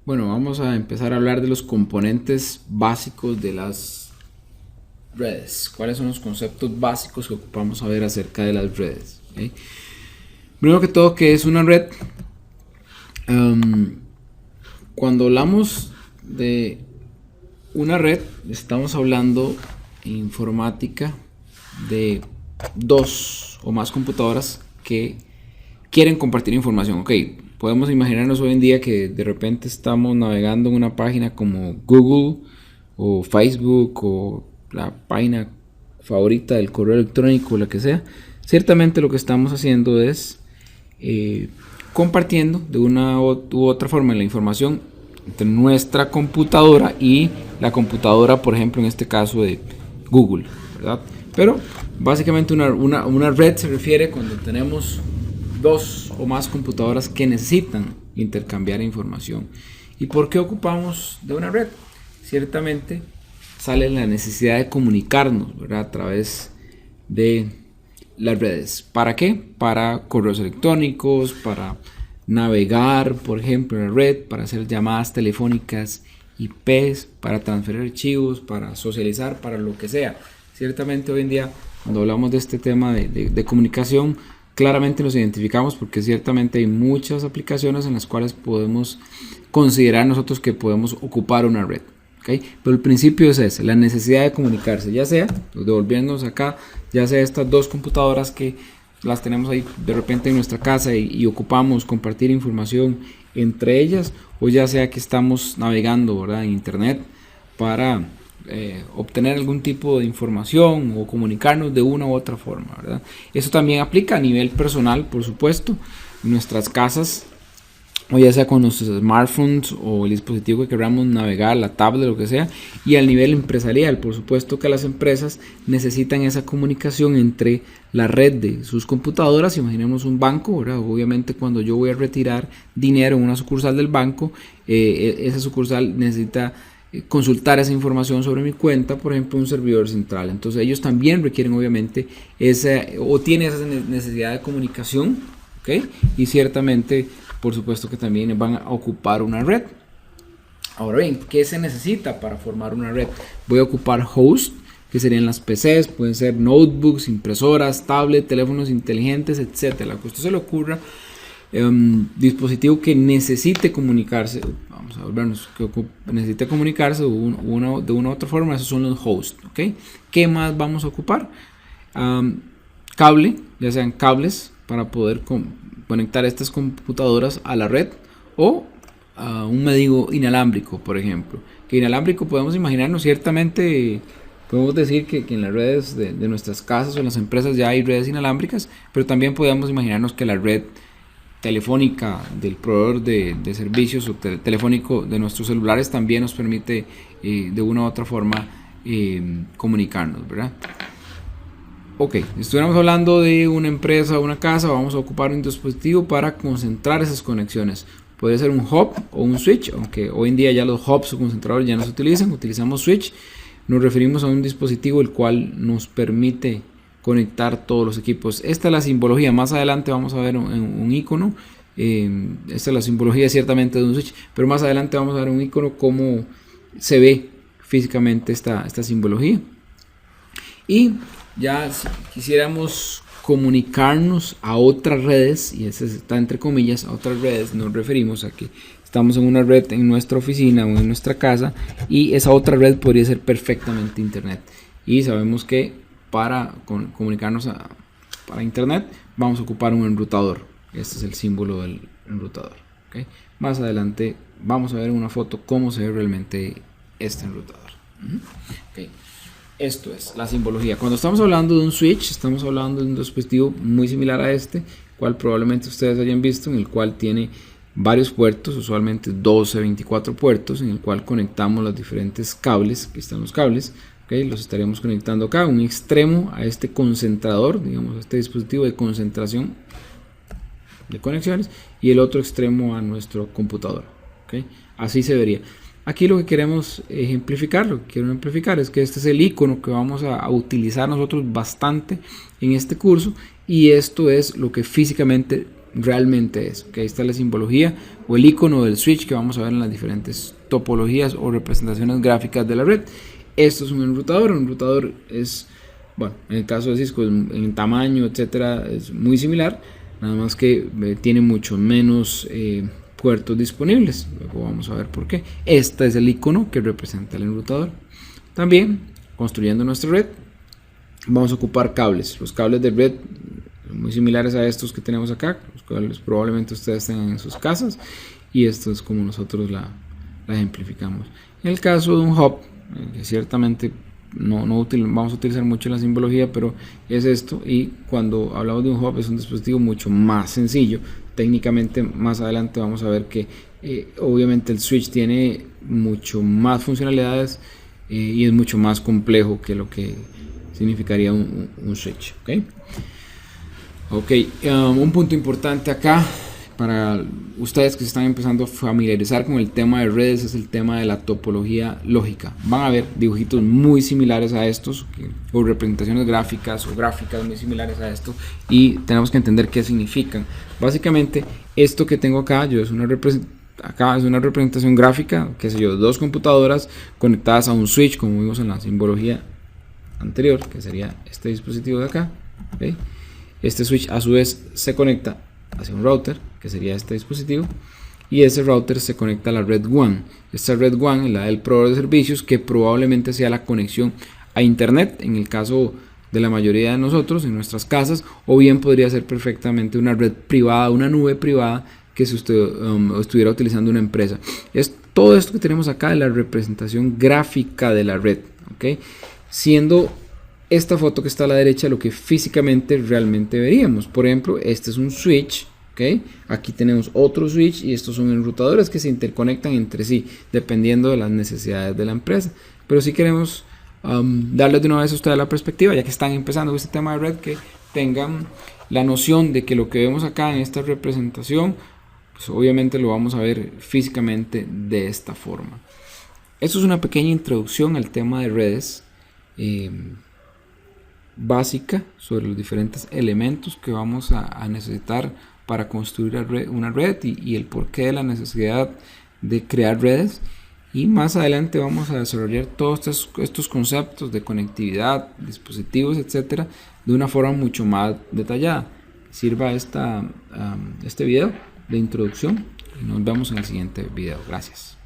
Bueno, vamos a empezar a hablar de los componentes básicos de las redes. ¿Cuáles son los conceptos básicos que ocupamos saber acerca de las redes? ¿Okay? Primero que todo, ¿qué es una red? Cuando hablamos de una red, estamos hablando en informática de dos o más computadoras que quieren compartir información. Ok, podemos imaginarnos hoy en día que de repente estamos navegando en una página como Google o Facebook o la página favorita del correo electrónico o la que sea. Ciertamente lo que estamos haciendo es compartiendo de una u otra forma la información entre nuestra computadora y la computadora, por ejemplo, en este caso de Google, ¿verdad? Pero básicamente una red se refiere cuando tenemos dos o más computadoras que necesitan intercambiar información. ¿Y por qué ocupamos de una red? Ciertamente sale la necesidad de comunicarnos, ¿verdad? A través de las redes. ¿Para qué? Para correos electrónicos, para navegar, por ejemplo, en la red, para hacer llamadas telefónicas IPs, para transferir archivos, para socializar, para lo que sea. Ciertamente hoy en día, cuando hablamos de este tema de comunicación, claramente nos identificamos porque ciertamente hay muchas aplicaciones en las cuales podemos considerar nosotros que podemos ocupar una red. ¿Okay? Pero el principio es ese, la necesidad de comunicarse, ya sea, pues devolviéndonos acá, ya sea estas dos computadoras que las tenemos ahí de repente en nuestra casa y ocupamos compartir información entre ellas, o ya sea que estamos navegando, ¿verdad?, en internet para obtener algún tipo de información o comunicarnos de una u otra forma, ¿verdad? Eso también aplica a nivel personal, por supuesto, en nuestras casas, o ya sea con nuestros smartphones o el dispositivo que queramos navegar, la tablet, lo que sea, y al nivel empresarial, por supuesto que las empresas necesitan esa comunicación entre la red de sus computadoras. Imaginemos un banco, ¿verdad? Obviamente cuando yo voy a retirar dinero en una sucursal del banco, esa sucursal necesita consultar esa información sobre mi cuenta, por ejemplo, un servidor central. Entonces ellos también requieren obviamente tienen esa necesidad de comunicación, ¿ok? Y ciertamente, por supuesto que también van a ocupar una red. Ahora bien, ¿qué se necesita para formar una red? Voy a ocupar host, que serían las PCs, pueden ser notebooks, impresoras, tablets, teléfonos inteligentes, etcétera. Lo que a usted se le ocurra, dispositivo que necesite comunicarse, vamos a volvernos, que necesite comunicarse de una u otra forma, esos son los hosts, ¿ok? ¿Qué más vamos a ocupar? Cable, ya sean cables para poder conectar estas computadoras a la red, o a un medio inalámbrico, por ejemplo. Que inalámbrico podemos imaginarnos, ciertamente podemos decir que en las redes de nuestras casas o en las empresas ya hay redes inalámbricas, pero también podemos imaginarnos que la red telefónica del proveedor de servicios o telefónico de nuestros celulares también nos permite de una u otra forma comunicarnos, ¿verdad? Ok, estuviéramos hablando de una empresa o una casa, vamos a ocupar un dispositivo para concentrar esas conexiones. Puede ser un hub o un switch, aunque hoy en día ya los hubs o concentradores ya no se utilizan, utilizamos switch. Nos referimos a un dispositivo el cual nos permite conectar todos los equipos. Esta es la simbología, más adelante vamos a ver un icono. Esta es la simbología ciertamente de un switch, pero más adelante vamos a ver un icono cómo se ve físicamente esta simbología. Y ya si quisiéramos comunicarnos a otras redes, y eso está entre comillas, a otras redes, nos referimos a que estamos en una red en nuestra oficina o en nuestra casa, y esa otra red podría ser perfectamente internet. Y sabemos que para comunicarnos para internet vamos a ocupar un enrutador. Este es el símbolo del enrutador, ¿okay? Más adelante vamos a ver en una foto cómo se ve realmente este enrutador. Okay. Esto es la simbología. Cuando estamos hablando de un switch, estamos hablando de un dispositivo muy similar a este, cual probablemente ustedes hayan visto, en el cual tiene varios puertos, usualmente 12, 24 puertos, en el cual conectamos los diferentes cables. Aquí están los cables, ¿okay? Los estaremos conectando acá, un extremo a este concentrador, digamos, a este dispositivo de concentración de conexiones, y el otro extremo a nuestro computador, ¿okay? Así se vería. Aquí lo que queremos ejemplificar, lo que quiero ejemplificar es que este es el icono que vamos a utilizar nosotros bastante en este curso, y esto es lo que físicamente realmente es. ¿Okay? Ahí está la simbología o el icono del switch que vamos a ver en las diferentes topologías o representaciones gráficas de la red. Esto es un enrutador es, bueno, en el caso de Cisco en tamaño, etcétera, es muy similar, nada más que tiene mucho menos puertos disponibles. Luego vamos a ver por qué. Este es el icono que representa el enrutador. También, construyendo nuestra red, vamos a ocupar cables. Los cables de red muy similares a estos que tenemos acá, los cuales probablemente ustedes tengan en sus casas, y esto es como nosotros la ejemplificamos. En el caso de un hub, que ciertamente vamos a utilizar mucho la simbología, pero es esto, y cuando hablamos de un hub es un dispositivo mucho más sencillo. Técnicamente más adelante vamos a ver que obviamente el switch tiene mucho más funcionalidades y es mucho más complejo que lo que significaría un switch. Un punto importante acá para ustedes que se están empezando a familiarizar con el tema de redes es el tema de la topología lógica. Van a ver dibujitos muy similares a estos o representaciones gráficas o gráficas muy similares a esto, y tenemos que entender qué significan. Básicamente esto que tengo acá es una representación gráfica, qué sé yo, dos computadoras conectadas a un switch, como vimos en la simbología anterior, que sería este dispositivo de acá. Este switch a su vez se conecta hacia un router, que sería este dispositivo, y ese router se conecta a la red WAN. Esta red WAN es la del proveedor de servicios, que probablemente sea la conexión a internet en el caso de la mayoría de nosotros en nuestras casas, o bien podría ser perfectamente una red privada, una nube privada que si usted estuviera utilizando una empresa. Es todo esto que tenemos acá de la representación gráfica de la red, siendo esta foto que está a la derecha lo que físicamente realmente veríamos. Por ejemplo, este es un switch, aquí tenemos otro switch, y estos son enrutadores que se interconectan entre sí dependiendo de las necesidades de la empresa. Pero si queremos darles de una vez a ustedes la perspectiva, ya que están empezando este tema de red, que tengan la noción de que lo que vemos acá en esta representación, pues obviamente lo vamos a ver físicamente de esta forma. Esto es una pequeña introducción al tema de redes básica sobre los diferentes elementos que vamos a necesitar para construir una red y el porqué de la necesidad de crear redes. Y más adelante vamos a desarrollar todos estos conceptos de conectividad, dispositivos, etcétera, de una forma mucho más detallada. Sirva este video de introducción y nos vemos en el siguiente video. Gracias.